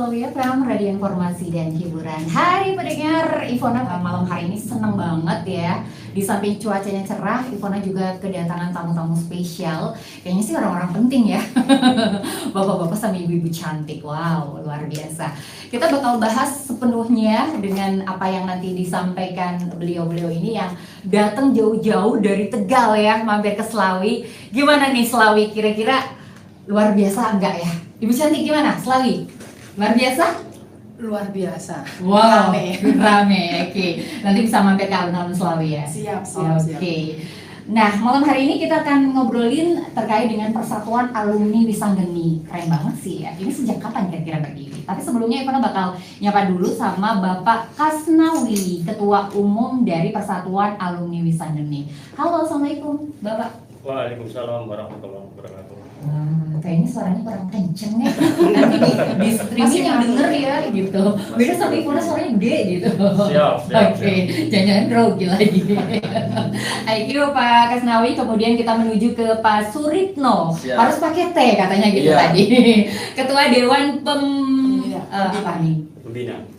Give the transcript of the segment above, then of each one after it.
Selawi FM, Radio Informasi dan Hiburan. Hai pendengar, Ivona malam hari ini senang banget ya. Di samping cuacanya cerah, Ivona juga kedatangan tamu-tamu spesial. Kayaknya sih orang-orang penting ya. Bapak-bapak sama ibu-ibu cantik. Wow, luar biasa. Kita bakal bahas sepenuhnya dengan apa yang nanti disampaikan beliau-beliau ini yang datang jauh-jauh dari Tegal ya, mampir ke Selawi. Gimana nih Selawi, kira-kira luar biasa enggak ya? Ibu cantik gimana, Selawi? Luar biasa? Luar biasa. Wow, rame. Oke. Nanti bisa mampir ke alun-alun Selawi ya? Siap. Oke. Nah, malam hari ini kita akan ngobrolin terkait dengan Persatuan Alumni Wisanggeni. Keren banget sih ya. Ini sejak kapan kira-kira berdiri? Tapi sebelumnya Ivana bakal nyapa dulu sama Bapak Kasnawi, Ketua Umum dari Persatuan Alumni Wisanggeni. Halo, Assalamualaikum, Bapak. Waalaikumsalam warahmatullahi wabarakatuh. Kayaknya suaranya kurang kenceng nih. Nanti di streaming yang denger ya gitu. Beda sama Ivona suaranya gede gitu. Siap. Oke, jangan grogi lagi. Ayo Pak Kasnawi, kemudian kita menuju ke Pak Suritno. Siap. Harus pakai T katanya gitu Iya. tadi. Ketua Dewan apa nih?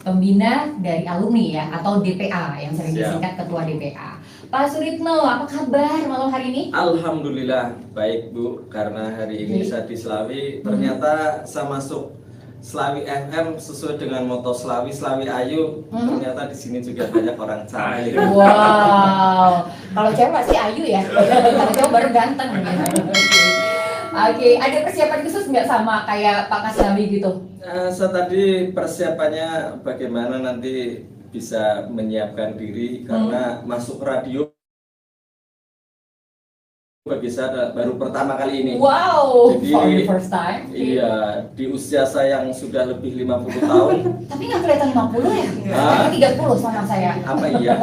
Pembina dari alumni ya, atau DPA yang sering Siap. disingkat Ketua DPA. Pak Suritno, apa kabar malam hari ini? Alhamdulillah baik Bu, karena hari ini saya di Selawi. Ternyata saya masuk Selawi FM sesuai dengan moto Selawi Ayu. Ternyata di sini juga banyak orang cantik. Wow, kalau cewek pasti Ayu ya, kalau cowok baru ganteng gitu. Oke, ada persiapan khusus nggak sama kayak Pak Kasnawi gitu? Saya tadi persiapannya bagaimana nanti bisa menyiapkan diri karena masuk radio bagi saya baru pertama kali ini. Wow, Jadi, for the first time. Iya, di usia saya yang sudah lebih 50 tahun. Tapi nggak kelihatan 50 ya? Hah? 30 sama saya. Apa iya?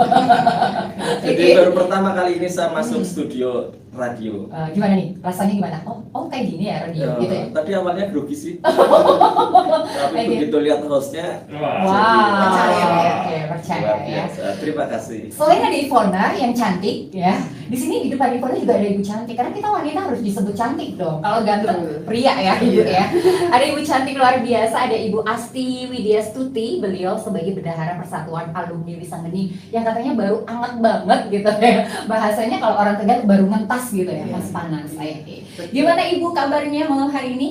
Jadi Oke. baru pertama kali ini saya masuk studio radio. Gimana nih? Rasanya gimana? Oh kayak gini ya radio gitu ya? Tadi awalnya grogi sih. Tapi Oke. begitu lihat hostnya, Wow, Percaya ya. Oke, percaya luar ya. biasa. Terima kasih. Selain ada Ivona yang cantik ya, di sini di depan Ivona juga ada ibu cantik karena kita wanita harus disebut cantik dong. Kalau ganteng pria ya, gitu ya. Ada ibu cantik luar biasa, ada Ibu Asti Widyastuti, beliau sebagai bendahara Persatuan Alumni Wisanggeni yang katanya baru anget banget gitu ya. Bahasanya kalau orang Tegal baru ngentas gitu ya, pas panas. Oke. Gimana Ibu kabarnya malam hari ini?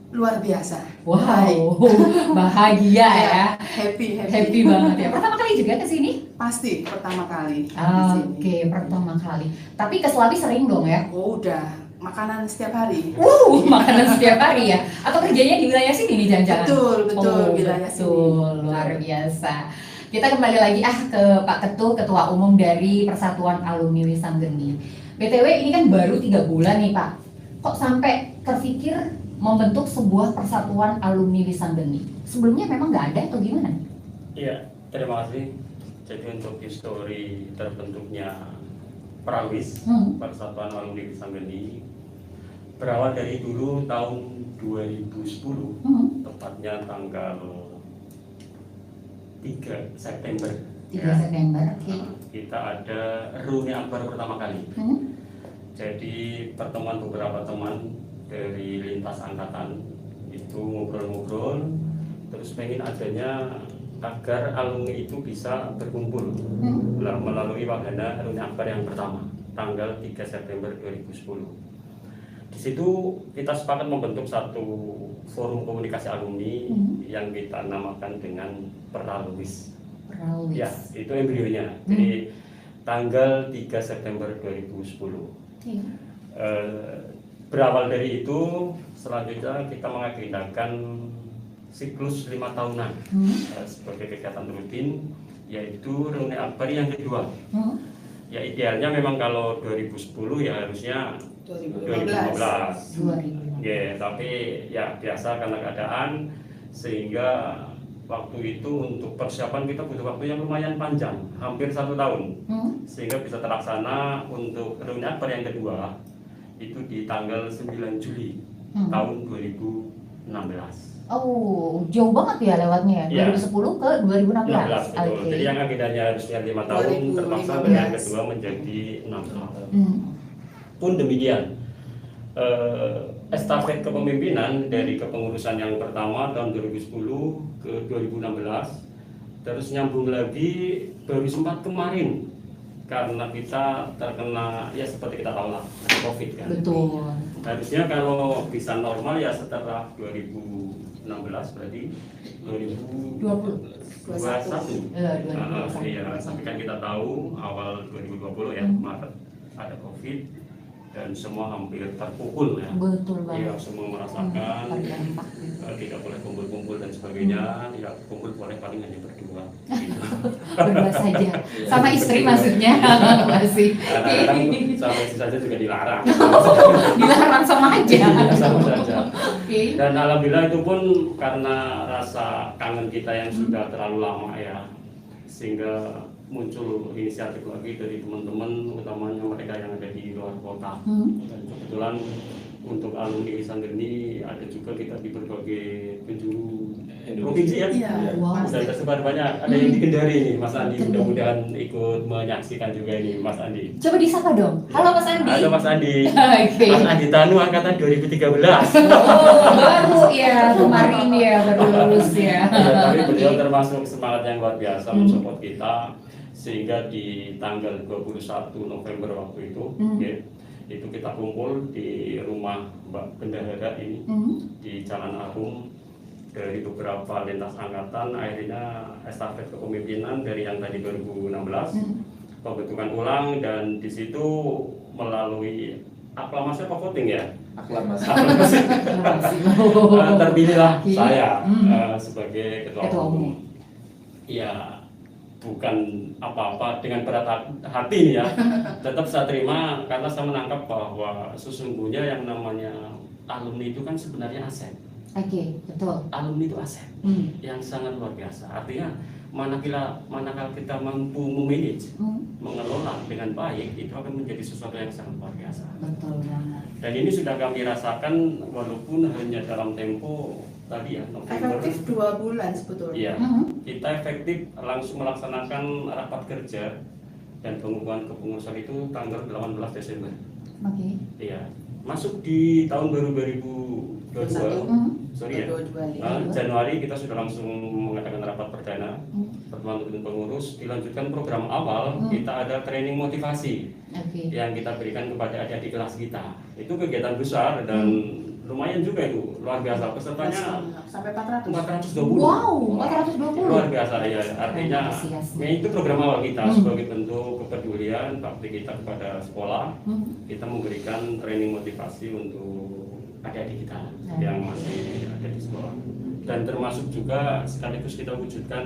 Luar biasa. Wow, bahagia ya. Happy. Happy banget ya. Pertama kali juga ke sini? Pasti pertama kali. di sini. Oke, pertama kali. Tapi ke Selawi sering dong ya? Oh, udah makanan setiap hari. Makanan setiap hari ya? Atau kerjanya di wilayah sini nih jangan-jangan? Betul, Oh, wilayah sini. betul, luar biasa. Kita kembali lagi ke Pak Ketua Umum dari Persatuan Alumni Wisanggeni. BTW ini kan baru 3 bulan nih Pak. Kok sampai terpikir membentuk sebuah Persatuan Alumni Wisanggeni? Sebelumnya memang nggak ada atau gimana? Iya, terima kasih. Jadi untuk histori terbentuknya Prawis, Persatuan Alumni Wisanggeni, berawal dari dulu tahun 2010, tepatnya tanggal 3 September. 3 September, oke. Kita ada reuni akbar pertama kali. Jadi pertemuan beberapa teman dari lintas angkatan itu ngobrol-ngobrol, terus pengen adanya agar alumni itu bisa berkumpul melalui wahana reuni akbar yang pertama tanggal 3 September 2010. Di situ kita sepakat membentuk satu forum komunikasi alumni yang kita namakan dengan Peralwis. Ya, itu embrionya. Jadi tanggal 3 September 2010. Berawal dari itu, selanjutnya kita mengagendakan siklus 5 tahunan sebagai kegiatan rutin, yaitu reuni akbar yang kedua. Ya idealnya memang kalau 2010 ya harusnya 2015. Ya, tapi ya biasa karena keadaan sehingga waktu itu untuk persiapan kita butuh waktu yang lumayan panjang, hampir 1 tahun, sehingga bisa terlaksana untuk reuni akbar yang kedua itu di tanggal 9 Juli tahun 2016. Oh, jauh banget ya lewatnya ya, 2010 ke 2016. 16, betul. Jadi yang agendanya harusnya 5 tahun, terpaksa yang kedua menjadi 6 tahun. Pun demikian, estafet kepemimpinan dari kepengurusan yang pertama tahun 2010 ke 2016, terus nyambung lagi baru sempat kemarin karena kita terkena ya seperti kita tahu lah COVID kan. Betul. Harusnya kalau bisa normal ya setelah 2016 berarti 2021. Iya, tapi kan kita tahu awal 2020 ya Maret ada COVID dan semua hampir terpukul ya. Betul banget. Iya, semua merasakan Terdampak. tidak boleh kumpul-kumpul dan sebagainya. Ya kumpul boleh paling hanya berdua. Gitu. Berdua saja. Sama istri maksudnya masih. Kadang-kadang sama istri saja juga dilarang. Dilarang sama aja. Iya, sama saja. Oke. Dan alhamdulillah itu pun karena rasa kangen kita yang sudah terlalu lama ya, sehingga muncul inisiatif lagi dari teman-teman, utamanya mereka yang ada di luar kota. Dan kebetulan untuk alumni Sanggeni ada juga kita di berbagai penjuru provinsi ya. Iya. Wow. Dan tersebar banyak. Ada yang di Kendari nih, Mas Andi. Mudah-mudahan ikut menyaksikan juga ini, Mas Andi. Coba disapa dong. Halo Mas Andi. Halo Mas Andi. Oke. Mas Andi Tanu angkatan 2013. Oh, baru ya kemarin ya baru lulus ya. Ya, tapi beliau termasuk semangat yang luar biasa mensupport kita, sehingga di tanggal 21 November waktu itu ya, itu kita kumpul di rumah Mbak Bendahara ini di Jalan Arum. Dari beberapa lintas angkatan akhirnya estafet kepemimpinan dari yang tadi 2016 pembentukan ulang, dan di situ melalui aklamasi apa voting ya? Aklamasi. Terpilihlah Oke. saya sebagai ketua umum. Ya bukan apa-apa dengan berat hati nih ya. Tetap saya terima karena saya menangkap bahwa sesungguhnya yang namanya alumni itu kan sebenarnya aset. Oke, betul. Alumni itu aset yang sangat luar biasa. Artinya manakala kita mampu memanage, mengelola dengan baik, itu akan menjadi sesuatu yang sangat luar biasa. Betul banget. Dan ini sudah kami rasakan walaupun hanya dalam tempo tadi ya November. Efektif 2 bulan sebetulnya. Iya, kita efektif langsung melaksanakan rapat kerja dan pengumuman kepengurusan itu tanggal 18 Desember. Oke. Iya, masuk di tahun baru 2022. Sorry ya. 22. Januari kita sudah langsung mengadakan rapat perdana pertemuan rutin pengurus. Dilanjutkan program awal, kita ada training motivasi Oke. yang kita berikan kepada adik-adik kelas kita. Itu kegiatan besar dan lumayan juga itu, luar biasa. Pesertanya Sampai 400. 420. Wow, 420. Luar biasa ya. Artinya Antusiasme. itu program awal kita sebagai bentuk kepedulian bakti kita kepada sekolah. Kita memberikan training motivasi untuk adik-adik kita yang masih ada di sekolah, dan termasuk juga sekaligus kita wujudkan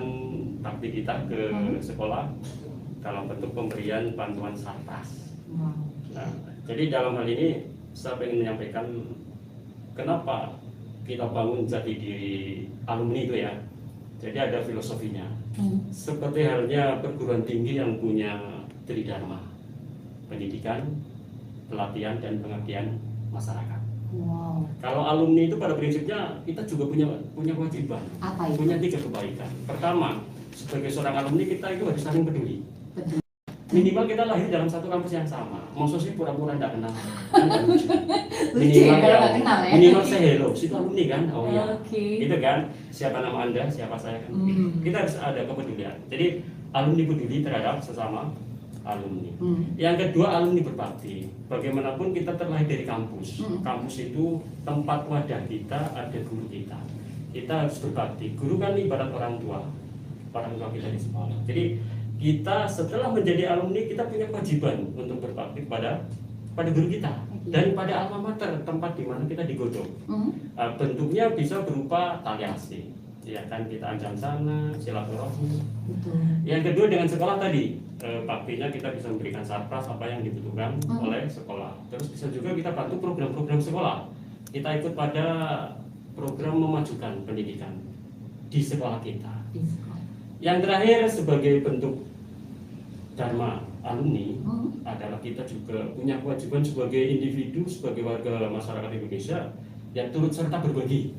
bakti kita ke sekolah dalam bentuk pemberian bantuan sarpras. Nah, jadi dalam hal ini saya ingin menyampaikan kenapa kita bangun jati diri alumni itu ya. Jadi ada filosofinya. Seperti halnya perguruan tinggi yang punya tridharma: pendidikan, pelatihan, dan pengabdian masyarakat. Wow. Kalau alumni itu pada prinsipnya kita juga punya kewajiban, Apa itu? punya 3 kebaikan. Pertama, sebagai seorang alumni kita itu harus saling peduli. Betul. Minimal kita lahir dalam satu kampus yang sama. Maksudnya sih pura-pura tidak kenal. Lucu ya kalau nggak kenal ya. Minimal saya hello, situ alumni kan? Oh iya. Oke. Gitu kan? Siapa nama Anda, siapa saya kan? Kita harus ada kepedulian. Jadi alumni peduli terhadap sesama alumni. Yang kedua, alumni berbakti. Bagaimanapun kita terlahir dari kampus. Kampus itu tempat wadah kita, ada guru kita. Kita harus berbakti. Guru kan ibarat orang tua kita di sekolah. Jadi kita setelah menjadi alumni, kita punya kewajiban untuk berbakti pada guru kita dan pada alma mater, tempat di mana kita digodok. Bentuknya bisa berupa tali asih, ya kan, kita ajang sana, silaturahmi. Yang kedua, dengan sekolah tadi, baktinya kita bisa memberikan sarpras apa yang dibutuhkan oleh sekolah. Terus bisa juga kita bantu program-program sekolah. Kita ikut pada program memajukan pendidikan di sekolah kita. Yang terakhir, sebagai bentuk dharma alumni adalah kita juga punya kewajiban sebagai individu, sebagai warga masyarakat Indonesia yang turut serta berbagi.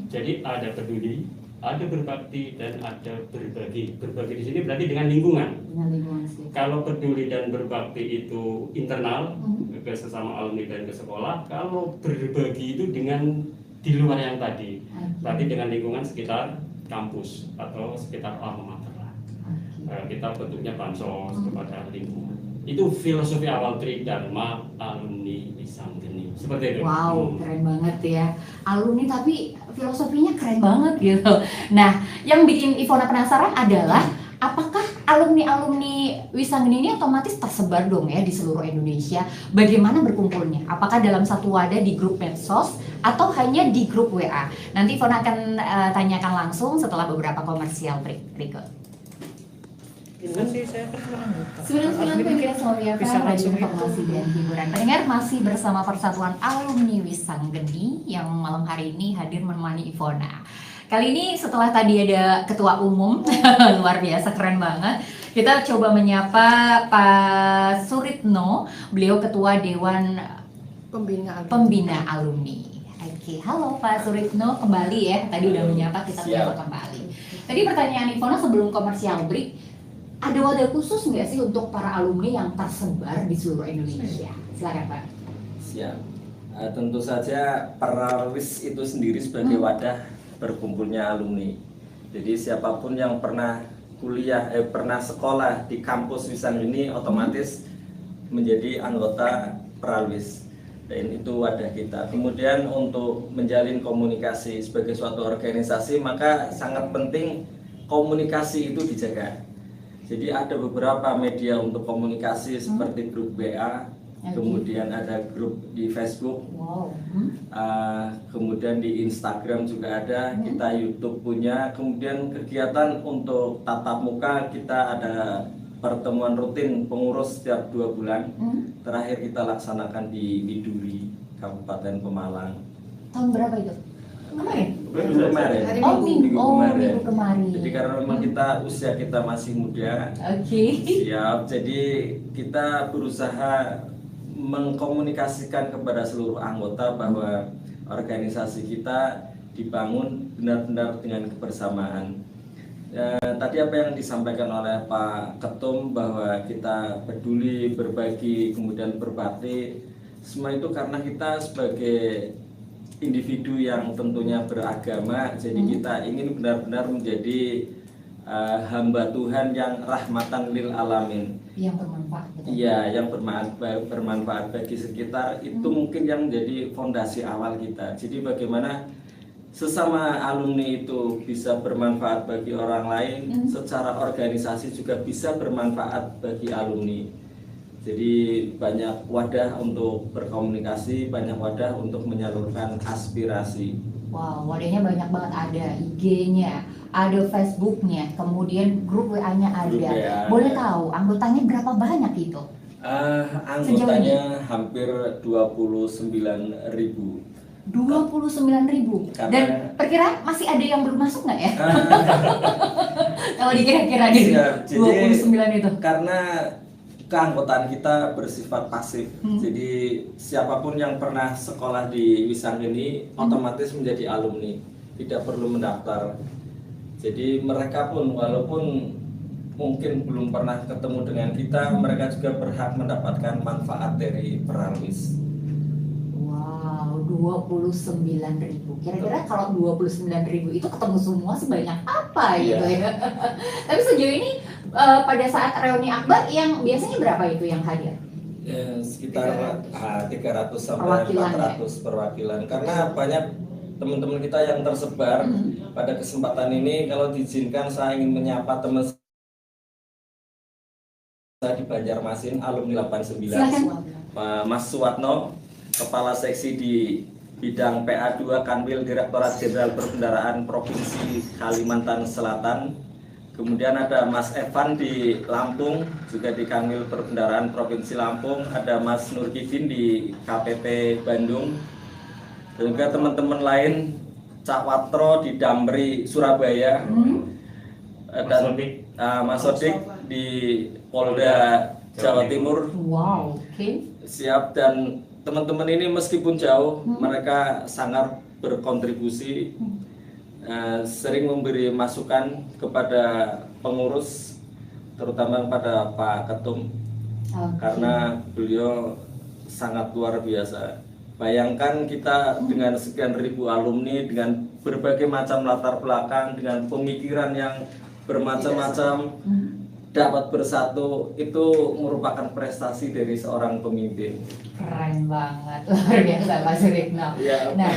Jadi ada peduli, ada berbakti, dan ada berbagi. Berbagi di sini berarti dengan lingkungan. Dengan lingkungan sekitar. Kalau peduli dan berbakti itu internal, ke sesama alumni dan ke sekolah, kalau berbagi itu dengan di luar yang tadi dengan lingkungan sekitar kampus atau sekitar alma mater lah. Kita bentuknya bansos kepada lingkungan. Itu filosofi awal Tridharma Alumni Wisanggeni. Seperti itu. Wow, keren banget ya. Alumni tapi filosofinya keren banget gitu. Nah, yang bikin Ivona penasaran adalah apakah alumni-alumni Wisanggeni ini otomatis tersebar dong ya di seluruh Indonesia? Bagaimana berkumpulnya? Apakah dalam satu wadah di grup medsos atau hanya di grup WA? Nanti Ivona akan tanyakan langsung setelah beberapa komersial berikut. Itu sih saya pernah buka. 99,9 Bisa Radio langsung Informasi dan Hiburan. Pendengar masih bersama Persatuan Alumni Wisanggeni yang malam hari ini hadir menemani Ivona. Kali ini setelah tadi ada ketua umum, luar biasa keren banget. Kita coba menyapa Pak Suritno, beliau ketua Dewan Pembina Alumni. Oke, halo Pak Suritno, kembali ya. Tadi udah menyapa, kita menyapa kembali. Tadi pertanyaan Ivona sebelum komersial break, ada wadah khusus nggak sih untuk para alumni yang tersebar di seluruh Indonesia? Silakan Pak. Siap. Tentu saja Peralwis itu sendiri sebagai wadah berkumpulnya alumni. Jadi siapapun yang pernah pernah sekolah di kampus Wisanggeni otomatis menjadi anggota Peralwis. Dan itu wadah kita. Kemudian untuk menjalin komunikasi sebagai suatu organisasi, maka sangat penting komunikasi itu dijaga. Jadi ada beberapa media untuk komunikasi seperti grup WA, kemudian ada grup di Facebook, kemudian di Instagram juga ada, kita YouTube punya, kemudian kegiatan untuk tatap muka kita ada pertemuan rutin pengurus setiap 2 bulan. Terakhir kita laksanakan di Duri, Kabupaten Pemalang. Tahun berapa itu? Kemarin? Kemarin. Minggu kemarin. Jadi karena memang usia kita masih muda. Siap. Jadi kita berusaha mengkomunikasikan kepada seluruh anggota bahwa organisasi kita dibangun benar-benar dengan kebersamaan. Tadi apa yang disampaikan oleh Pak Ketum bahwa kita peduli, berbagi, kemudian berbakti, semua itu karena kita sebagai individu yang tentunya beragama, jadi kita ingin benar-benar menjadi hamba Tuhan yang rahmatan lil alamin, yang bermanfaat. Iya, yang bermanfaat bagi sekitar. Itu mungkin yang menjadi fondasi awal kita. Jadi bagaimana sesama alumni itu bisa bermanfaat bagi orang lain, secara organisasi juga bisa bermanfaat bagi alumni. Jadi banyak wadah untuk berkomunikasi, banyak wadah untuk menyalurkan aspirasi. Wow, wadahnya banyak banget, ada IG-nya, ada Facebook-nya, kemudian grup WA-nya ada. Boleh tahu anggotanya berapa banyak itu? Anggotanya hampir 29.000. 29.000. Dan perkiraan masih ada yang belum masuk nggak ya? Kalau dikira-kira di 29 itu. Karena keanggotaan kita bersifat pasif, jadi siapapun yang pernah sekolah di Wisanggeni otomatis menjadi alumni, tidak perlu mendaftar. Jadi mereka pun walaupun mungkin belum pernah ketemu dengan kita, mereka juga berhak mendapatkan manfaat dari Peralwis. Wow, 29.000. Kira-kira kalau 29.000 itu ketemu semua sebanyak apa gitu ya? Tapi sejauh ini pada saat reuni akbar yang biasanya berapa itu yang hadir? Sekitar 300 sampai 400 perwakilan. Karena banyak teman-teman kita yang tersebar. Pada kesempatan ini kalau diizinkan saya ingin menyapa teman saya di Banjarmasin, alumni 89. Mas Suwatno, Kepala Seksi di bidang PA2 Kanwil Direktorat Jenderal Perbendaharaan Provinsi Kalimantan Selatan. Kemudian ada Mas Evan di Lampung, juga di Kanwil Perbendaharaan Provinsi Lampung. Ada Mas Nurkidin di KPP Bandung. Dan juga teman-teman lain, Cak Watro di Damri Surabaya. Dan Mas Sodik di Polda Jawa Timur. Wow, Siap. Dan teman-teman ini meskipun jauh, mereka sangat berkontribusi, sering memberi masukan kepada pengurus, terutama kepada Pak Ketum, karena beliau sangat luar biasa. Bayangkan kita dengan sekian ribu alumni, dengan berbagai macam latar belakang, dengan pemikiran yang bermacam-macam, dapat bersatu, itu merupakan prestasi dari seorang pemimpin. Keren banget, luar biasa Pak Suritno. Ya, Nah,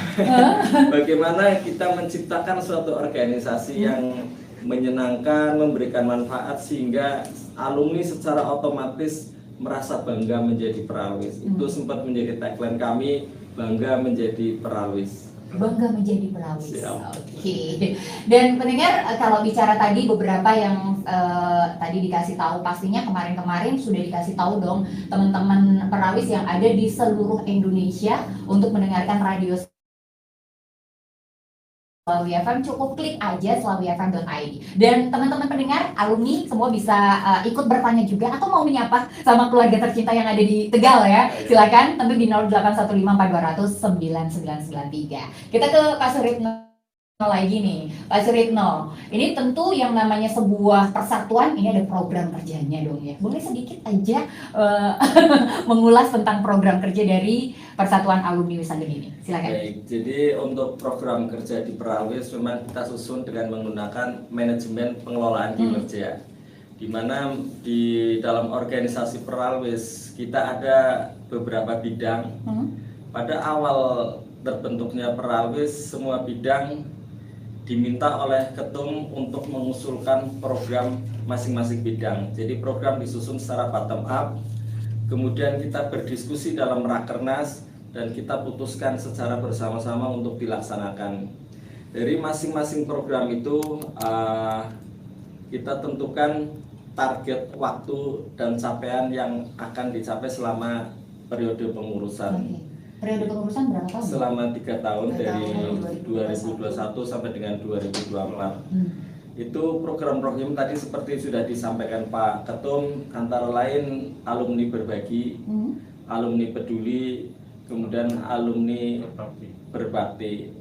bagaimana kita menciptakan suatu organisasi yang menyenangkan, memberikan manfaat sehingga alumni secara otomatis merasa bangga menjadi perawis. Itu sempat menjadi tagline kami, bangga menjadi perawis. bangga menjadi perawis. Siap. Oke. Dan pendengar, kalau bicara tadi beberapa yang tadi dikasih tahu, pastinya kemarin-kemarin sudah dikasih tahu dong teman-teman perawis yang ada di seluruh Indonesia untuk mendengarkan radio Slawi FM, cukup klik aja slawifm.id. Dan teman-teman pendengar, alumni semua bisa ikut bertanya juga atau mau menyapa sama keluarga tercinta yang ada di Tegal ya. Silakan, tentu di 081542009993. Kita ke Pak Suritno lagi nih. Pak Suritno, ini tentu yang namanya sebuah persatuan, ini ada program kerjanya dong ya. Boleh sedikit aja mengulas tentang program kerja dari Persatuan Alumni Wisangeni ini? Silakan. Baik, jadi untuk program kerja di Perawis memang kita susun dengan menggunakan manajemen pengelolaan kinerja. Di mana di dalam organisasi Perawis kita ada beberapa bidang. Pada awal terbentuknya Perawis, semua bidang diminta oleh ketum untuk mengusulkan program masing-masing bidang. Jadi program disusun secara bottom up, kemudian kita berdiskusi dalam rakernas dan kita putuskan secara bersama-sama untuk dilaksanakan. Dari masing-masing program itu kita tentukan target waktu dan capaian yang akan dicapai selama periode pengurusan. Periode pengurusan berapa tahun? Selama 3 tahun dari 2021 2021 sampai dengan 2024. Itu program-program tadi seperti sudah disampaikan Pak Ketum, antara lain alumni berbagi, alumni peduli, kemudian alumni berbakti.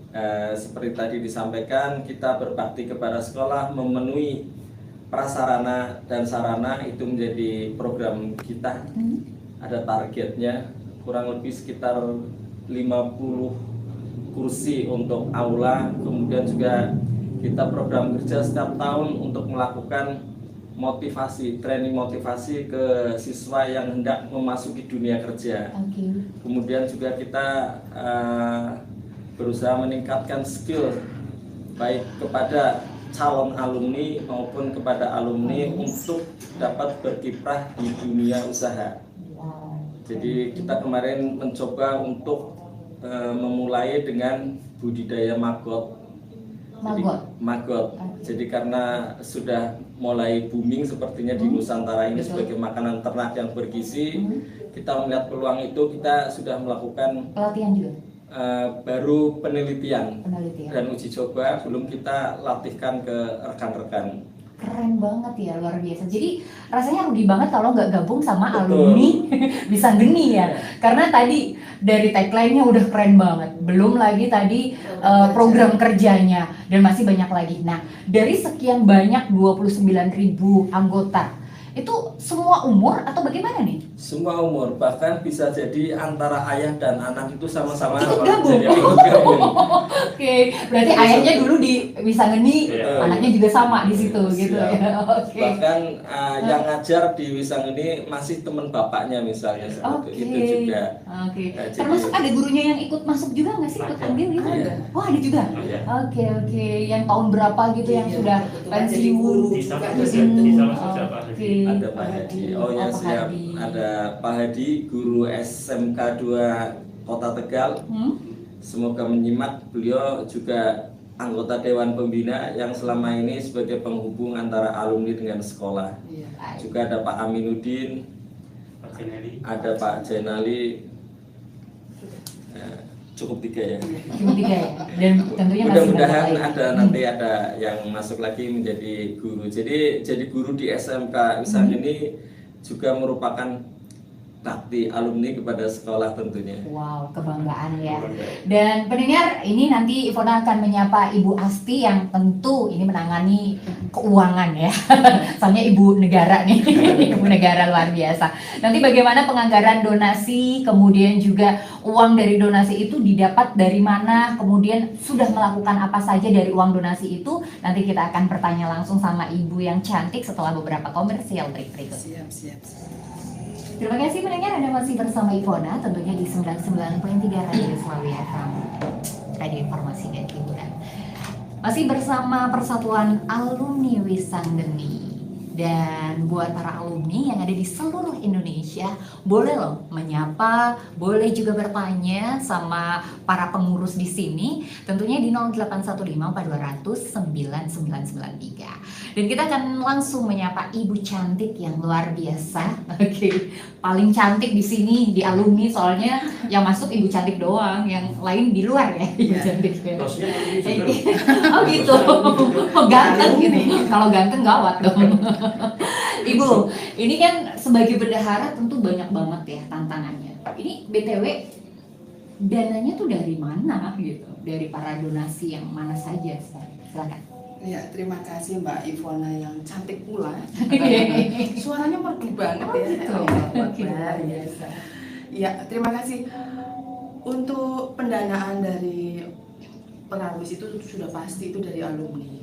Seperti tadi disampaikan, kita berbakti kepada sekolah, memenuhi prasarana dan sarana, itu menjadi program kita. Ada targetnya kurang lebih sekitar 50 kursi untuk aula, kemudian juga kita program kerja setiap tahun untuk melakukan motivasi, training motivasi ke siswa yang hendak memasuki dunia kerja. Kemudian juga kita berusaha meningkatkan skill baik kepada calon alumni maupun kepada alumni untuk dapat berkiprah di dunia usaha. Jadi kita kemarin mencoba untuk memulai dengan budidaya maggot. Jadi karena sudah mulai booming sepertinya di Nusantara ini sebagai makanan ternak yang bergizi, kita melihat peluang itu, kita sudah melakukan pelatihan juga. Baru penelitian dan uji coba, belum kita latihkan ke rekan-rekan. Keren banget ya, luar biasa. Jadi rasanya rugi banget kalau nggak gabung sama alumni Wisangeni ya. Karena tadi dari tagline-nya udah keren banget. Belum lagi tadi program kerjanya dan masih banyak lagi. Nah, dari sekian banyak 29.000 anggota, itu semua umur atau bagaimana nih? Semua umur, bahkan bisa jadi antara ayah dan anak itu sama-sama ikut gabung. Oke, berarti ayahnya dulu di Wisangeni, anaknya juga sama di situ gitu ya. Bahkan yang ngajar di Wisangeni masih teman bapaknya misalnya, seperti itu juga. Termasuk ada gurunya yang ikut masuk juga nggak sih, ikut ambil gitu? Wah, ada juga. Oke, yang tahun berapa gitu yang sudah pensiun? Ada Pak Hadi. Oh ya, siap. Ada Pak Hadi, guru SMK 2 Kota Tegal. Semoga menyimak. Beliau juga anggota Dewan Pembina yang selama ini sebagai penghubung antara alumni dengan sekolah. Juga ada Pak Aminuddin, ada Pak Jainali. Cukup 3 ya. Dan tentunya mudah-mudahan nanti ada yang masuk lagi menjadi guru. Jadi guru di SMK Wisangeni juga merupakan bakti alumni kepada sekolah tentunya. Wow, kebanggaan ya. Dan pendengar, ini nanti Ivona akan menyapa Ibu Asti yang tentu ini menangani keuangan ya. Soalnya Ibu Negara nih, Ibu Negara luar biasa. Nanti bagaimana penganggaran donasi, kemudian juga uang dari donasi itu didapat dari mana, kemudian sudah melakukan apa saja dari uang donasi itu, nanti kita akan bertanya langsung sama Ibu yang cantik setelah beberapa komersial break berikut. Siap. Terima kasih pendengar, Anda masih bersama Ivona tentunya di 99.3 Radio Slawi FM, Radio Informasi dan Hiburan. Masih bersama Persatuan Alumni Wisanggeni. Dan buat para alumni yang ada di seluruh Indonesia, boleh loh menyapa, boleh juga bertanya sama para pengurus di sini, tentunya di 0815 4200 9993. Dan kita akan langsung menyapa Ibu cantik yang luar biasa. Oke, paling cantik di sini di alumni, soalnya yang masuk Ibu cantik doang, yang lain di luar ya. Ibu cantik. Oh gitu. Oh, ganteng gini. Kalau ganteng gawat dong. Ibu, ini kan sebagai bendahara tentu banyak banget ya tantangannya. Ini BTW dananya tuh dari mana gitu? Dari para donasi yang mana saja? Silakan. Ya, terima kasih Mbak Ivona yang cantik pula. Suaranya merdu banget ya. Luar biasa. Ya, terima kasih. Untuk pendanaan dari Peralwis itu sudah pasti itu dari alumni.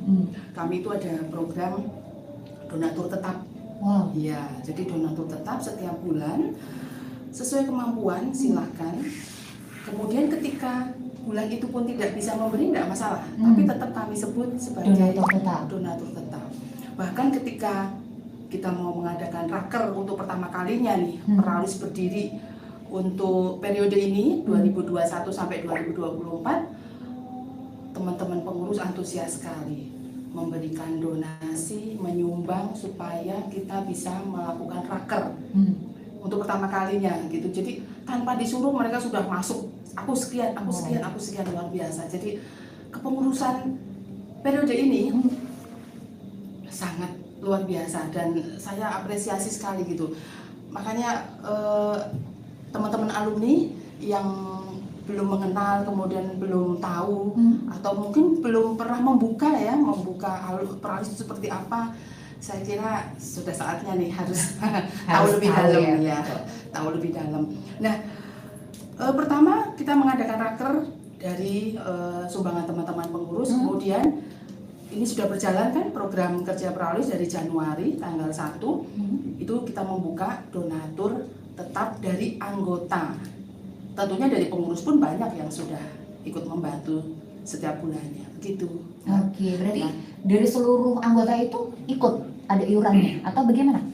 Kami itu ada program donatur tetap. Wow. Iya, jadi donatur tetap setiap bulan sesuai kemampuan silahkan. Kemudian ketika bulan itu pun tidak bisa memberi, tidak masalah, tapi tetap kami sebut sebagai donatur tetap. Bahkan ketika kita mau mengadakan raker untuk pertama kalinya nih, Peralwis berdiri untuk periode ini 2021 sampai 2024, teman-teman pengurus antusias sekali memberikan donasi, menyumbang supaya kita bisa melakukan raker untuk pertama kalinya gitu. Jadi tanpa disuruh mereka sudah masuk, aku sekian, luar biasa. Jadi kepengurusan periode ini sangat luar biasa dan saya apresiasi sekali gitu. Makanya teman-teman alumni yang belum mengenal, kemudian belum tahu atau mungkin belum pernah membuka Peralwis itu seperti apa, saya kira sudah saatnya nih harus tahu lebih dalam ya, tahu lebih dalam. Nah, pertama kita mengadakan raker dari sumbangan teman-teman pengurus, kemudian ini sudah berjalan kan program kerja Peralwis dari Januari tanggal 1 itu kita membuka donatur tetap dari anggota. Tentunya dari pengurus pun banyak yang sudah ikut membantu setiap bulannya, gitu. Oke, berarti dari seluruh anggota itu ikut ada iurannya atau bagaimana?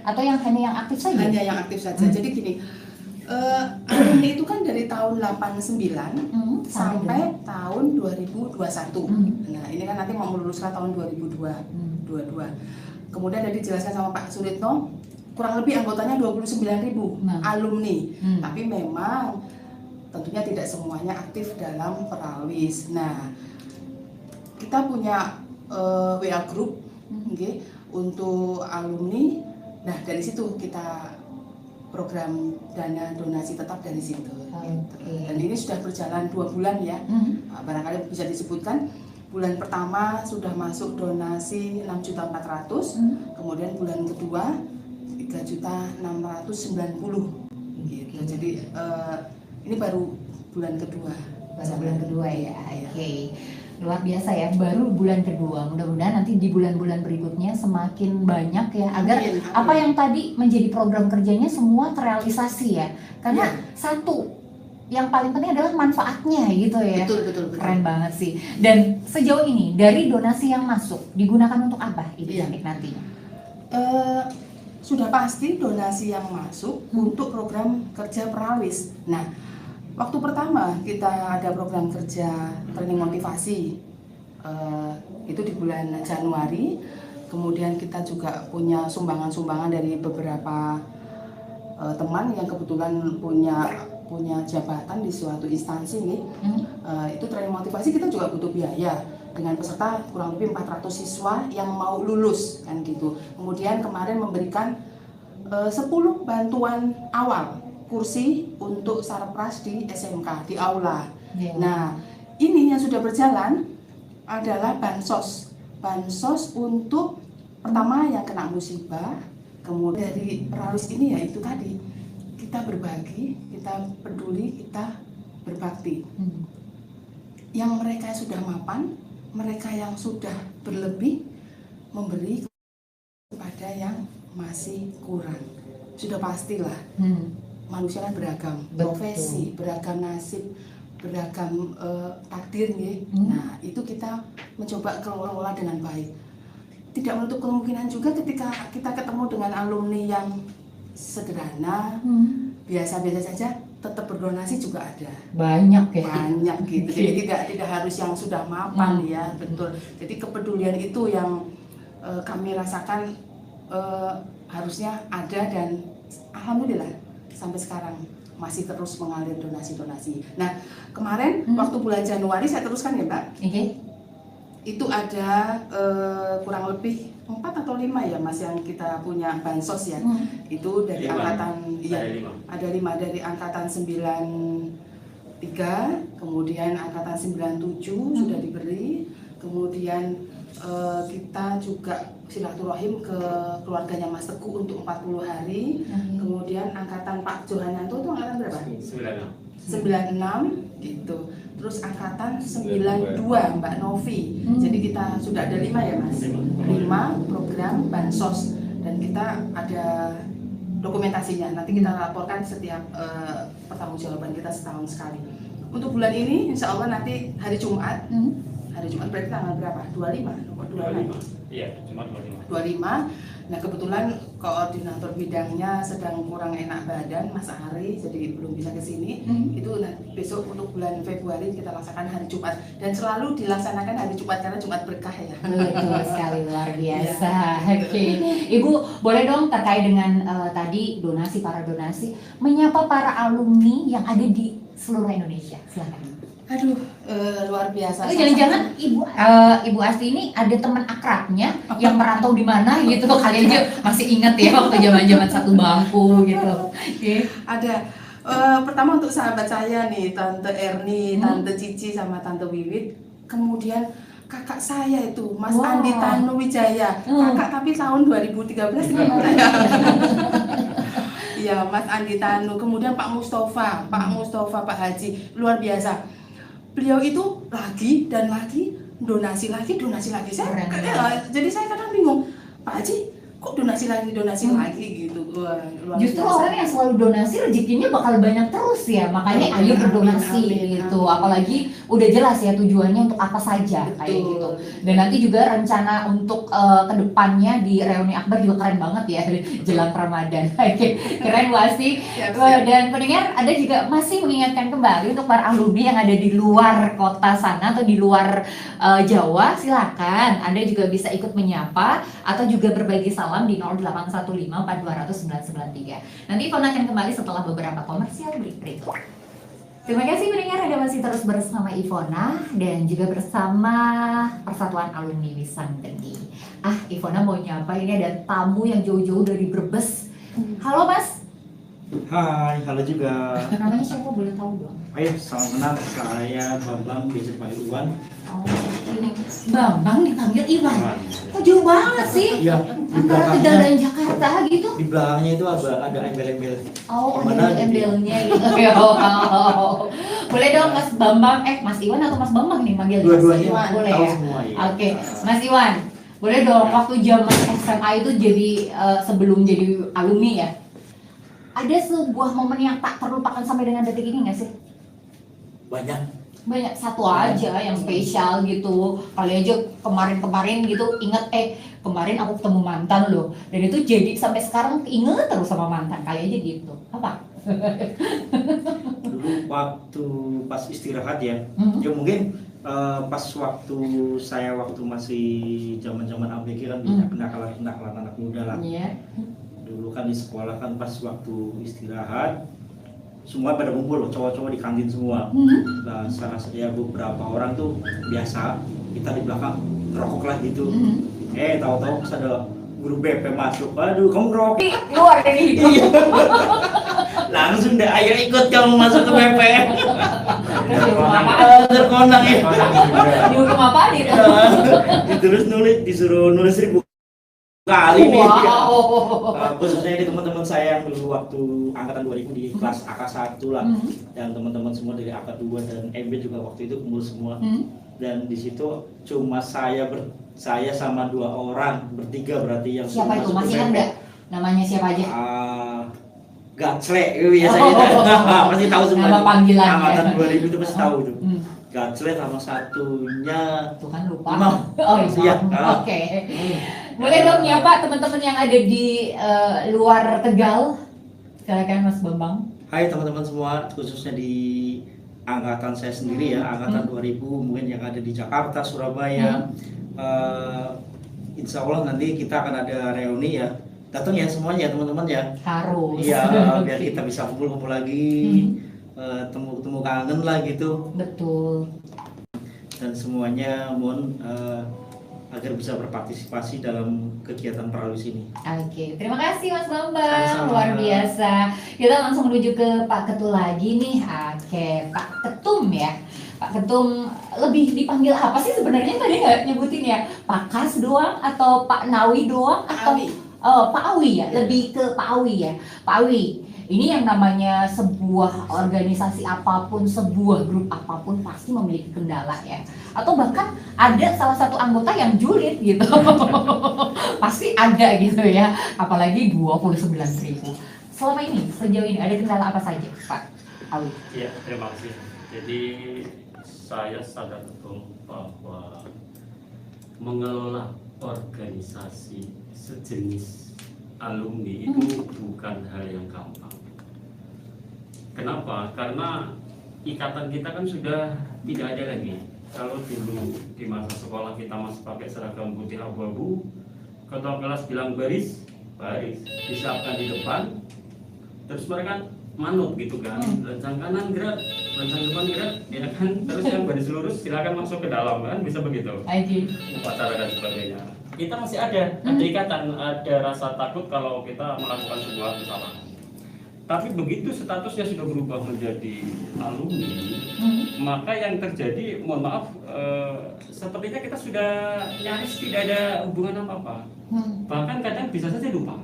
Atau hanya yang aktif saja? Hanya yang aktif saja. Jadi gini, alumni itu kan dari tahun 89 sampai tahun 2021. Nah, ini kan nanti mau meluluskan tahun 2022. Kemudian tadi dijelaskan sama Pak Suritno, kurang lebih anggotanya 29.000 alumni. Tapi memang tentunya tidak semuanya aktif dalam Peralwis. Nah, kita punya WA group untuk alumni. Nah, dari situ kita program dana donasi tetap dari situ. Dan ini sudah berjalan 2 bulan ya. Barangkali bisa disebutkan, bulan pertama sudah masuk donasi 6.400.000, kemudian bulan kedua 3.690.000 gitu. Jadi ini baru bulan kedua. Bulan kedua ya. Oke. Luar biasa ya, baru bulan kedua. Mudah-mudahan nanti di bulan-bulan berikutnya semakin banyak ya, agar apa yang tadi menjadi program kerjanya semua terrealisasi ya. Karena satu yang paling penting adalah manfaatnya gitu ya. Betul. Keren banget sih. Dan sejauh ini dari donasi yang masuk digunakan untuk apa itu nantinya? Sudah pasti donasi yang masuk untuk program kerja Peralwis. Nah, waktu pertama kita ada program kerja training motivasi itu di bulan Januari. Kemudian kita juga punya sumbangan-sumbangan dari beberapa teman yang kebetulan punya jabatan di suatu instansi nih. Itu training motivasi kita juga butuh biaya dengan peserta kurang lebih 400 siswa yang mau lulus kan gitu. Kemudian kemarin memberikan 10 bantuan awal kursi untuk sarpras di SMK, di aula. Ya. Nah, ini yang sudah berjalan adalah bansos. Bansos untuk pertama yang kena musibah, kemudian dari Peralis ini ya itu tadi, kita berbagi, kita peduli, kita berbakti. Yang mereka sudah mapan, mereka yang sudah berlebih, memberi kepada yang masih kurang. Sudah pastilah, manusia kan beragam, profesi, beragam nasib, beragam takdir nih. Nah, itu kita mencoba kelola dengan baik. Tidak menutup kemungkinan juga ketika kita ketemu dengan alumni yang sederhana, biasa-biasa saja, tetap berdonasi juga ada. Banyak ya. Banyak gitu. Jadi tidak harus yang sudah mapan ya, betul. Jadi kepedulian itu yang kami rasakan harusnya ada, dan alhamdulillah sampai sekarang masih terus mengalir donasi-donasi. Nah, kemarin waktu bulan Januari saya teruskan ya, Mbak. Itu ada kurang lebih 4 atau 5 ya Mas yang kita punya bansos ya. Itu dari 5. angkatan ya, Ada 5. ada 5 dari angkatan 93, kemudian angkatan 97 sudah diberi, kemudian kita juga silaturahim ke keluarganya Mas Teguh untuk 40 hari. Kemudian angkatan Pak Johananto itu angkatan berapa? 96 gitu. Terus angkatan 92 Mbak Novi. Jadi kita sudah ada 5 ya Mas. 5 program bansos, dan kita ada dokumentasinya. Nanti kita laporkan setiap pertanggungjawaban kita setahun sekali. Untuk bulan ini insya Allah nanti hari Jumat. Hari Jumat berarti tanggal berapa? 25? 25. Iya, Jumat 25. Nah, kebetulan koordinator bidangnya sedang kurang enak badan, Mas Ari, jadi belum bisa ke sini. Itu besok untuk bulan Februari kita laksanakan hari Jumat, dan selalu dilaksanakan hari Jumat karena Jumat berkah ya. Betul sekali, luar biasa. Oke. Ibu, boleh dong terkait dengan tadi donasi, para donasi, menyapa para alumni yang ada di seluruh Indonesia. Silakan. Aduh, luar biasa. Tapi jangan-jangan Ibu Asti ini ada teman akrabnya yang merantau di mana gitu. Kalian aja masih ingat ya waktu zaman-zaman satu bangku gitu. Ada. Pertama untuk sahabat saya nih, Tante Erni, Tante Cici sama Tante Wiwit. Kemudian kakak saya itu, Mas Andi Tanuwijaya. Kakak tapi tahun 2013 ya. Iya, Mas Andi Tanu. Kemudian Pak Mustafa, Pak Haji, luar biasa. Beliau itu lagi dan lagi donasi lagi. Jadi saya kadang bingung, Pak Haji kok donasi lagi gitu. Luar Justru biasa. orang yang selalu donasi rezekinya bakal banyak terus ya, makanya ayo berdonasi gitu. Apalagi udah jelas ya tujuannya untuk apa saja kayak gitu. Dan nanti juga rencana untuk kedepannya di reuni akbar juga keren banget ya jelang Ramadan. Keren Bu Asti. Dan pendengar, ada juga masih mengingatkan kembali untuk para alumni yang ada di luar kota sana atau di luar Jawa, silakan Anda juga bisa ikut menyapa atau juga berbagi salam di 0815-4200-993. Nanti Ivona akan kembali setelah beberapa komersial berikut. Terima kasih pendengar, Anda masih terus bersama Ivona dan juga bersama Persatuan Alumni Wisang Geni. Ivona mau nyapa, ini ada tamu yang jauh-jauh dari Brebes. Halo Mas. Hai, halo juga. Namanya siapa, boleh tahu dong? Ayo, salam kenal, saya Bambang, biasa dipanggil Iwan. Oh, ini Bambang dipanggil Iwan. Kok jauh banget sih? Iya, Antara Tegal dan Jakarta gitu. di belakangnya itu ada embel-embel. Oh, Mana ada gitu? embelnya gitu. Boleh dong Mas Bambang, Mas Iwan atau Mas Bambang nih manggilnya? Dua-duanya Mas Iwan, boleh tahu ya? semua ya. Oke, Mas Iwan, boleh dong waktu zaman SMA itu jadi sebelum jadi alumni ya, ada sebuah momen yang tak terlupakan sampai dengan detik ini nggak sih? Banyak, satu aja yang spesial gitu. Kali aja kemarin gitu ingat kemarin aku ketemu mantan loh, dan itu jadi sampai sekarang keinget terus sama mantan. Kali aja gitu. Apa? Dulu waktu pas istirahat ya, ya mungkin pas waktu masih zaman-zaman ABG kan banyak kenakalan anak muda lah. Iya. Dulu kan di sekolah kan pas waktu istirahat semua pada kumpul, cowok-cowok di kantin semua. Nah, salah satunya beberapa orang tuh biasa kita di belakang ngerokok lah gitu. Tahu-tahu pas ada guru BP masuk, aduh kamu ngerokok. Luar dari hidup. Iya. Langsung deh, ayo ikut kamu masuk ke BP. Terkonang ya. Dihukum apa nih? Terus disuruh nulis 1000 kali nih. Wow. Khususnya di teman-teman saya yang dulu waktu angkatan 2000 di kelas AK1 lah, dan teman-teman semua dari AK2 dan MB juga waktu itu kumpul semua. Dan di situ cuma saya sama 2 orang, bertiga berarti yang Siapa itu? masuk Masih ke kan BP. enggak? Namanya siapa aja? Gaclek biasanya. Pasti tahu semua. Nama panggilannya. Angkatan 2000 itu pasti tahu tuh. Hmm. Gaclek sama satunya Tuh kan lupa. Imam. Oh iya. Iya. Oke. Boleh dong ya Pak, teman-teman yang ada di luar Tegal. Silakan Mas Bambang. Hai teman-teman semua, khususnya di angkatan saya sendiri ya, angkatan 2000 mungkin yang ada di Jakarta, Surabaya. Insya Allah nanti kita akan ada reuni ya. Datang ya semuanya teman-teman ya. Harus. Iya, biar kita bisa kumpul-kumpul lagi, temu kangen lah gitu. Betul. Dan semuanya mohon agar bisa berpartisipasi dalam kegiatan Paralus ini. Oke, terima kasih Mas Bambang, Sama-sama. luar biasa. Kita langsung menuju ke Pak Ketum lagi nih. Oke, Pak Ketum ya. Pak Ketum lebih dipanggil apa sih sebenarnya, tadi nggak nyebutin ya? Pak Kas doang atau Pak Nawi doang atau Awi. Oh, Pak Awi ya, lebih ke Pak Awi ya. Pak Awi, ini yang namanya sebuah organisasi apapun, sebuah grup apapun pasti memiliki kendala ya. Atau bahkan ada salah satu anggota yang julid gitu. Pasti ada gitu ya. Apalagi 29.000. Selama ini, sejauh ini ada kendala apa saja, Pak Awi? Ya, terima kasih. Jadi saya sadar betul bahwa mengelola organisasi sejenis alumni itu bukan hal yang gampang. Kenapa? Karena ikatan kita kan sudah tidak ada lagi. Kalau dulu di masa sekolah kita masih pakai seragam putih abu-abu, ketua kelas bilang baris, disiapkan di depan, terus mereka manut gitu kan, lencang kanan gerak, lencang depan gerak, ya kan, terus yang baris lurus silakan masuk ke dalam kan, bisa begitu. Upacara dan sebagainya. Kita masih ada ikatan, ada rasa takut kalau kita melakukan sebuah kesalahan. Tapi begitu statusnya sudah berubah menjadi alumni, maka yang terjadi, mohon maaf, sepertinya kita sudah nyaris tidak ada hubungan apa-apa. Bahkan kadang bisa saja lupa.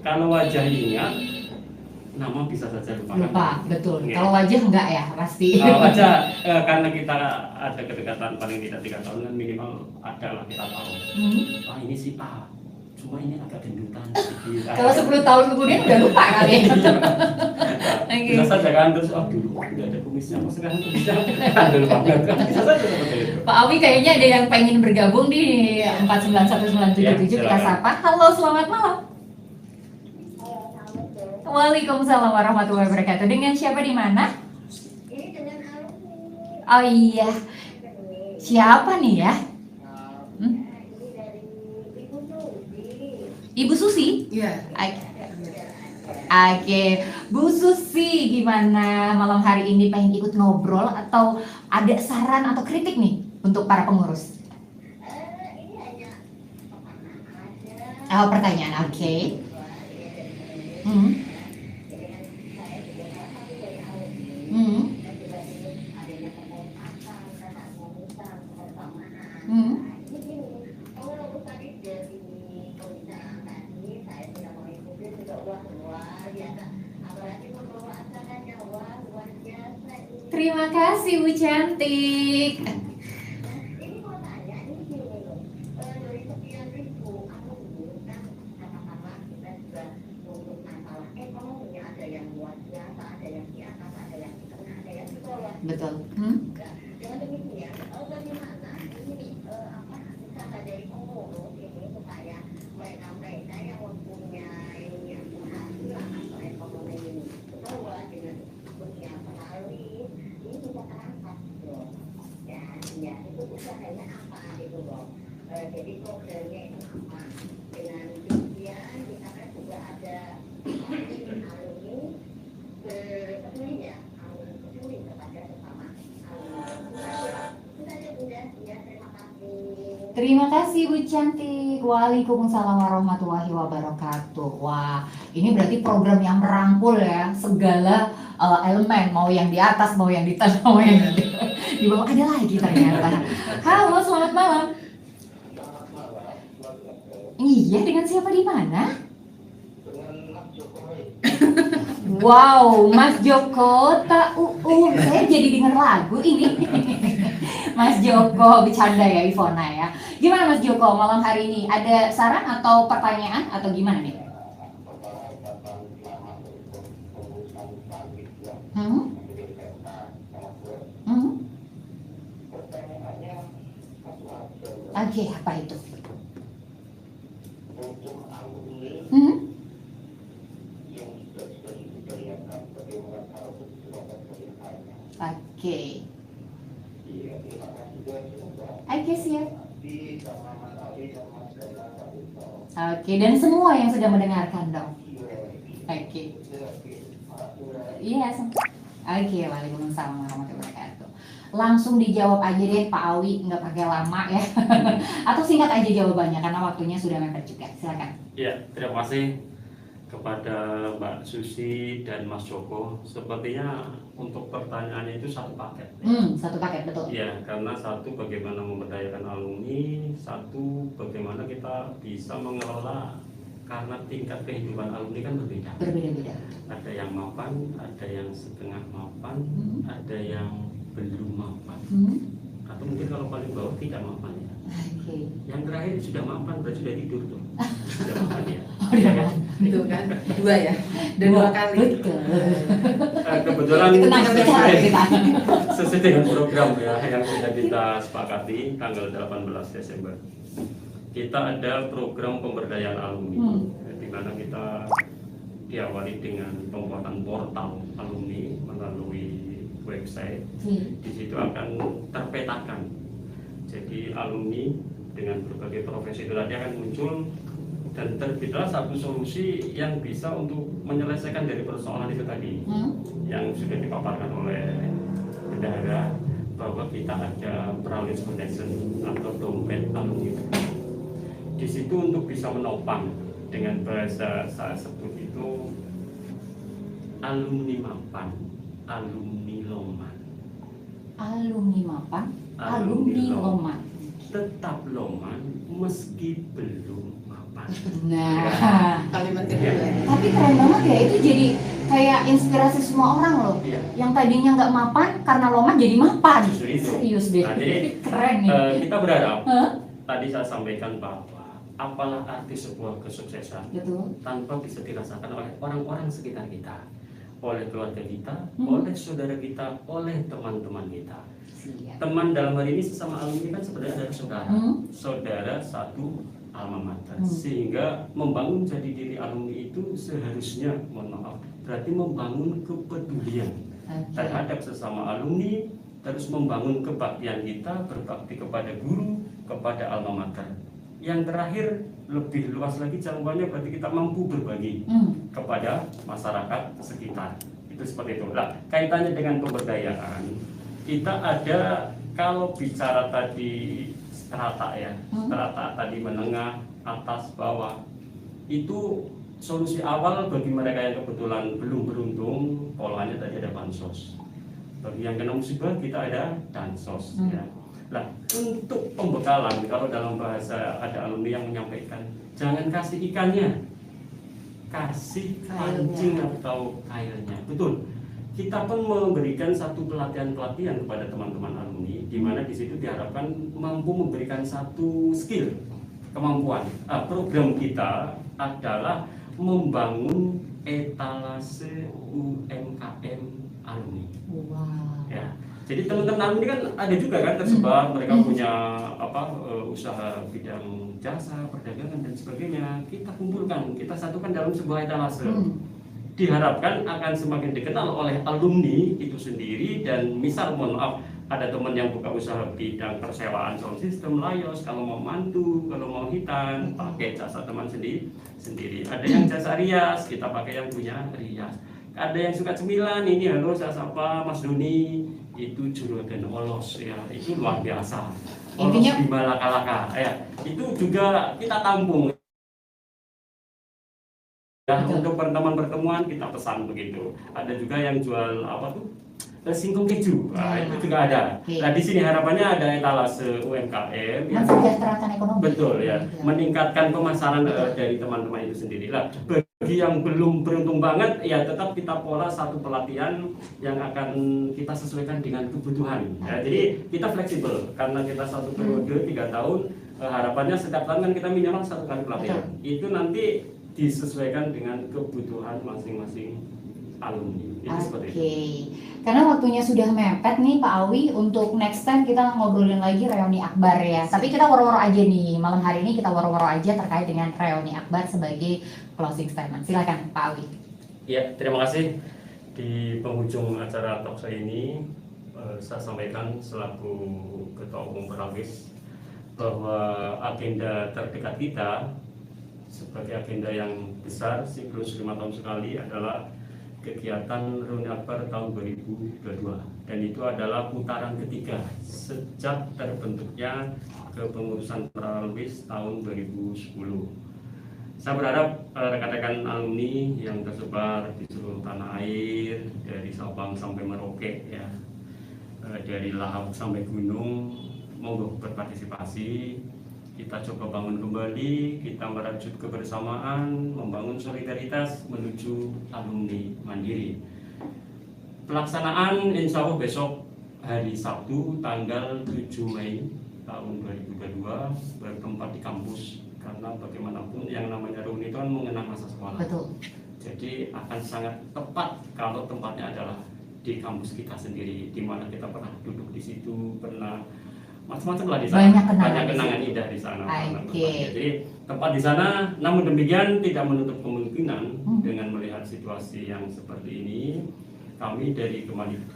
Kalau wajah ingat, nama bisa saja lupa. Betul. Ya. Kalau wajah enggak ya, pasti. Wajah, karena kita ada kedekatan paling tidak 3 tahun kan minimal ada lah kita tahu. Ini si A, cuma ini agak gendutan. Kalau 10 tahun kemudian udah lupa kali. Bisa saja kan, terus dulu udah ada kumisnya, kok sekarang kumisnya ada lupa banget. Bisa saja seperti itu. Pak Awi kayaknya ada yang pengen bergabung di 491977, kita sapa. Halo, selamat malam. Waalaikumsalam warahmatullahi wabarakatuh. Dengan siapa di mana? Ini dengan alumni. Oh iya. Siapa nih ya? Ini dari Ibu Susi. Ibu Susi? Iya. Oke, Bu Susi, gimana malam hari ini, pengen ikut ngobrol atau ada saran atau kritik nih untuk para pengurus? Ini hanya pertanyaan aja. Oh, pertanyaan, oke. Kalau tadi dari pembicaraan tadi, saya sudah mengikuti juga luar biasa. Apalagi membawa acaranya luar biasa. Terima kasih Bu Cantik. Ini mau tanya, ini gini loh, dari sekian ribu alumni kan katakanlah kita juga untuk masalah ekonomi, ada yang luar biasa, ada yang di atas, ada yang di tengah, ada yang di bawah. Betul. Dengan demikian, bagaimana ini bisa dari pengurus ini supaya mereka yang mempunyai penghasilan atau ekonomi ke bawah dengan punya penalih ini bisa terangkat loh. Ya, itu usahanya apa gitu loh. Jadi programnya itu apa? Dengan demikian kita kan juga ada alumni peduli ya, alumni peduli kepada sesama alumni. Terima kasih. Terima kasih Bu Cantik. Waalaikumsalam warahmatullahi wabarakatuh. Wah, ini berarti program yang merangkul ya segala elemen, mau yang di atas, mau yang di tengah, mau yang di bawah, ada lagi ternyata. Halo, selamat malam. Iya, dengan siapa di mana? Wow, Mas Joko saya jadi dengar lagu ini. Mas Joko bercanda ya Ivona ya. Gimana Mas Joko malam hari ini? Ada saran atau pertanyaan atau gimana nih? Oke, apa itu? Oke. Oke, siap. Oke, dan semua yang sudah mendengarkan dong. Oke. Iya, oke, waalaikumsalam warahmatullahi wabarakatuh. Langsung dijawab aja deh Pak Awi, nggak pakai lama ya. Atau singkat aja jawabannya karena waktunya sudah mepet juga. Silakan. Ya, terima kasih kepada Mbak Susi dan Mas Joko. Sepertinya untuk pertanyaannya itu satu paket. Satu paket, betul. Ya, karena satu bagaimana memberdayakan alumni, satu bagaimana kita bisa mengelola, karena tingkat kehidupan alumni kan berbeda. Berbeda-beda. Ada yang mapan, ada yang setengah mapan, ada yang belum mapan. Atau mungkin kalau paling bawah tidak mapan ya. Oke. Yang terakhir sudah mapan, berarti sudah tidur tuh. Sudah mapan ya. Itu kan dua ya, dan dua kali. Betul. Kebetulan Tenang, bicara kita. sesuai dengan program ya yang sudah kita sepakati tanggal 18 Desember. Kita ada program pemberdayaan alumni, di mana kita diawali dengan pembuatan portal alumni melalui website. Di situ akan terpetakan. Jadi alumni dengan berbagai profesi itu tadi akan muncul dan terbitlah satu solusi yang bisa untuk menyelesaikan dari persoalan itu tadi yang sudah dipaparkan oleh bendahara, bahwa kita ada Prawis Foundation atau dompet alumni. Di situ untuk bisa menopang dengan bahasa saya sebut itu alumni mapan, alumni loman. Alumni mapan, alumni loman. Tetap loman meski belum mapan. Nah, Kalimat kedua. tapi keren banget ya, itu jadi kayak inspirasi semua orang loh. Iya. Yang tadinya nggak mapan karena loman jadi mapan. Justru itu. Serius deh. Nah, jadi, keren nih. kita berharap tadi saya sampaikan bahwa apalah arti sebuah kesuksesan Betul. tanpa bisa dirasakan oleh orang-orang sekitar kita, oleh keluarga kita, oleh saudara kita, oleh teman-teman kita. Siap. Teman dalam hal ini sesama alumni kan sebenarnya adalah saudara, saudara satu alma mater. Sehingga membangun jati diri alumni itu seharusnya, mohon maaf, berarti membangun kepedulian terhadap sesama alumni, terus membangun kebaktian kita, berbakti kepada guru, kepada alma mater. Yang terakhir lebih luas lagi jangkauannya, berarti kita mampu berbagi kepada masyarakat sekitar. Itu seperti itu. Nah, kaitannya dengan pemberdayaan, kita ada, kalau bicara tadi strata ya, strata tadi menengah, atas, bawah, itu solusi awal bagi mereka yang kebetulan belum beruntung, polanya tadi ada bansos. Bagi yang kena musibah kita ada dansos ya. Nah, untuk pembekalan, kalau dalam bahasa ada alumni yang menyampaikan, jangan kasih ikannya, kasih kancing atau kailnya. Betul. Kita pun memberikan satu pelatihan-pelatihan kepada teman-teman alumni, di mana di situ diharapkan mampu memberikan satu skill, kemampuan. Program kita adalah membangun etalase UMKM alumni. Wow. Ya. Jadi teman-teman alumni kan ada juga kan tersebar, mereka punya usaha bidang jasa, perdagangan dan sebagainya. Kita kumpulkan, kita satukan dalam sebuah etalase. Diharapkan akan semakin dikenal oleh alumni itu sendiri. Dan misal, mohon maaf, ada teman yang buka usaha bidang persewaan sound system, layos, kalau mau mantu, kalau mau hitan, pakai jasa teman sendiri. Ada yang jasa rias, kita pakai yang punya rias. Ada yang suka cemilan, ini halo saya sapa Mas Doni, itu juragan olos ya, itu luar biasa. Intinya Bima Laka-Laka ya, itu juga kita tampung ya. Untuk pertemuan kita pesan begitu. Ada juga yang jual apa tuh, singkong keju, nah, itu juga ada. Nah di sini harapannya ada etalase UMKM ya, mensejahterakan ekonomi. betul ya, meningkatkan pemasaran dari teman-teman itu sendiri lah. Bagi yang belum beruntung banget ya, tetap kita pola satu pelatihan yang akan kita sesuaikan dengan kebutuhan ya. Jadi kita fleksibel karena kita satu periode 3 tahun, harapannya setiap tahun kan kita minimal 1 kali pelatihan. Itu nanti disesuaikan dengan kebutuhan masing-masing alumni. Oke. Karena waktunya sudah mepet nih Pak Awi, untuk next time kita ngobrolin lagi reuni akbar ya. Tapi kita woro-woro aja nih, malam hari ini kita woro-woro aja terkait dengan reuni akbar sebagai closing statement. Silakan Pak Awi. Ya, terima kasih. Di penghujung acara talkshow ini saya sampaikan selaku Ketua Umum Perlawis bahwa agenda terdekat kita sebagai agenda yang besar siklus 5 tahun sekali adalah kegiatan Reuni Akbar tahun 2022, dan itu adalah putaran ketiga sejak terbentuknya kepengurusan Perlawis tahun 2010. Saya berharap rekan-rekan alumni yang tersebar di seluruh tanah air, dari Sabang sampai Merauke ya, dari laut sampai gunung, monggo berpartisipasi. Kita coba bangun kembali, kita merajut kebersamaan, membangun solidaritas menuju alumni mandiri. Pelaksanaan insya Allah besok hari Sabtu tanggal 7 Mei tahun 2022 bertempat di kampus, karena bagaimanapun yang namanya reuni itu kan mengenang masa sekolah. Betul. Jadi akan sangat tepat kalau tempatnya adalah di kampus kita sendiri, di mana kita pernah duduk di situ, pernah macam-macam lah di sana, banyak kenangan indah di sana. Jadi tempat di sana, namun demikian tidak menutup kemungkinan dengan melihat situasi yang seperti ini, kami dari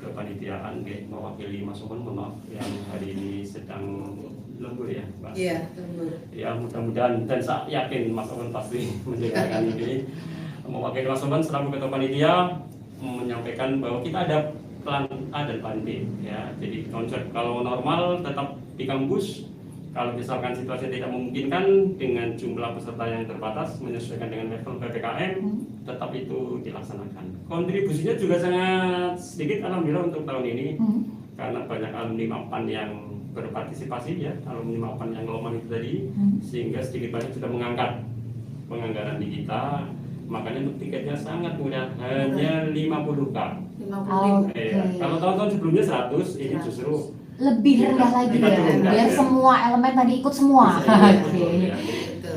kepanitiaan mewakili Mas Oman, mohon maaf yang hari ini sedang lembur ya, Pak. Iya, lembur. Ya mudah-mudahan, dan saya yakin Mas Oman pasti menjalankan ini. Mewakili Mas Oman selaku ketua panitia menyampaikan bahwa kita ada plan A dan plan B ya. Jadi konsep kalau normal tetap di kampus, kalau misalkan situasi tidak memungkinkan dengan jumlah peserta yang terbatas menyesuaikan dengan level PPKM, tetap itu dilaksanakan. Kontribusinya juga sangat sedikit alhamdulillah untuk tahun ini, karena banyak alumni MAPAN yang berpartisipasi ya, alumni MAPAN yang lomang itu tadi, sehingga sedikit banyak sudah mengangkat penganggaran di kita. Makanya untuk tiketnya sangat mudah, hanya 50K. 50.000. Kalau tahun-tahun sebelumnya 100, ini justru lebih rendah lagi kita ya, turunkan, biar ya. Semua elemen tadi ikut semua. Oke.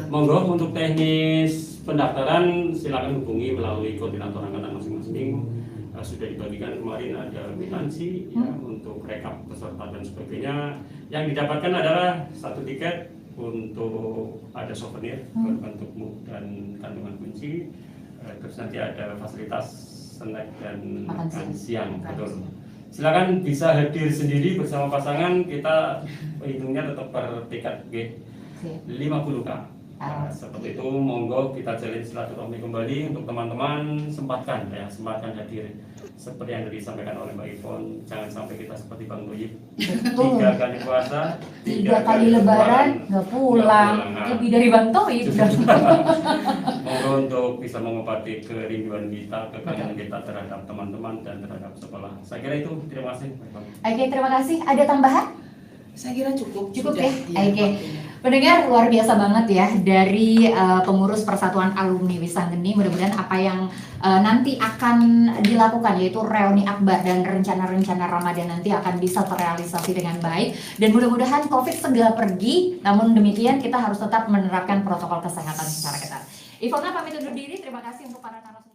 Monggo untuk teknis pendaftaran silakan hubungi melalui koordinator angkatan masing-masing. Sudah dibagikan kemarin, ada kwitansi ya, untuk rekap peserta dan sebagainya. Yang didapatkan adalah 1 tiket untuk ada souvenir berbentuk mug dan kantongan kunci. Terus nanti ada fasilitas snack dan makan siang. Betul. Silakan bisa hadir sendiri bersama pasangan, kita hitungnya tetap per tiket 50K. Seperti itu, monggo kita jalin silaturahmi kembali untuk teman-teman, sempatkan hadir. Seperti yang tadi disampaikan oleh Mbak Ivon, jangan sampai kita seperti Bang Toyib, 3 kali puasa, 3 kali lebaran nggak pulang. Lebih dari Bang Toyib. Monggo untuk bisa mengobati kerinduan kita, kekangenan kita terhadap teman-teman dan terhadap sekolah. Saya kira itu, terima kasih. Oke, terima kasih. Ada tambahan? Saya kira cukup ya. Oke. Pendengar, luar biasa banget ya dari pengurus Persatuan Alumni Wisanggeni. Mudah-mudahan apa yang nanti akan dilakukan, yaitu reuni akbar dan rencana-rencana Ramadan nanti akan bisa terrealisasi dengan baik, dan mudah-mudahan COVID segera pergi. Namun demikian kita harus tetap menerapkan protokol kesehatan secara ketat. Ivona pamit undur diri. Terima kasih untuk para narasumber.